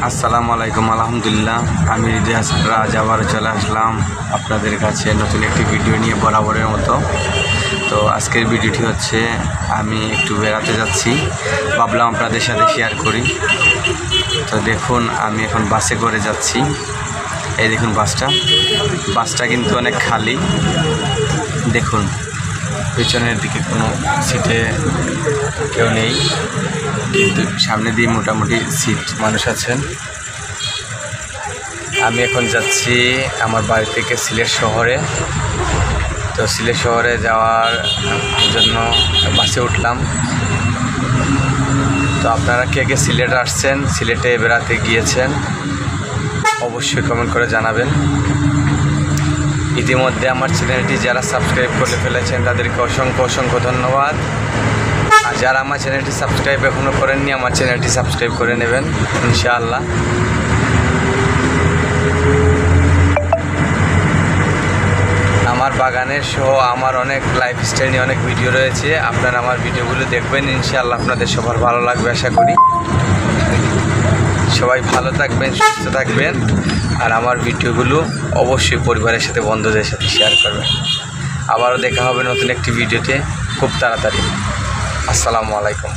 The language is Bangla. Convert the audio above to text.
আসসালামু আলাইকুম। আলহামদুলিল্লাহ, আমি হৃদয় হাসান রাজ আবারও চলে আসলাম আপনাদের কাছে নতুন একটি ভিডিও নিয়ে বরাবরের মতো। তো আজকের ভিডিওটি হচ্ছে আমি একটু বেড়াতে যাচ্ছি, ভাবলাম আপনাদের সাথে শেয়ার করি। তো দেখুন, আমি এখন বাসে করে যাচ্ছি। এই দেখুন বাসটা কিন্তু অনেক খালি। দেখুন পিছনের দিকে কোনো সিটে কেউ নেই, কিন্তু সামনে দিয়ে মোটামুটি সিট মানুষ আছেন। আমি এখন যাচ্ছি আমার বাড়ি থেকে সিলেট শহরে। তো সিলেট শহরে যাওয়ার জন্য বাসে উঠলাম। তো আপনারা কে কে সিলেট আসছেন, সিলেটে বেড়াতে গিয়েছেন, অবশ্যই কমেন্ট করে জানাবেন। ইতিমধ্যে আমার চ্যানেলটি যারা সাবস্ক্রাইব করে ফেলেছেন তাদেরকে অসংখ্য ধন্যবাদ। আর যারা আমার চ্যানেলটি সাবস্ক্রাইব এখনও করেননি, আমার চ্যানেলটি সাবস্ক্রাইব করে নেবেন ইনশাআল্লাহ। আমার বাগানের সহ আমার অনেক লাইফস্টাইল নিয়ে অনেক ভিডিও রয়েছে, আপনারা আমার ভিডিওগুলো দেখবেন ইনশাআল্লাহ। আপনাদের সবার ভালো লাগবে আশা করি। সবাই ভালো থাকবেন, সুস্থ থাকবেন, আর আমার ভিডিওগুলো অবশ্যই পরিবারের সাথে, বন্ধুদের সাথে শেয়ার করবেন। আবারও দেখা হবে নতুন একটি ভিডিওতে খুব তাড়াতাড়ি। আসসালামু আলাইকুম।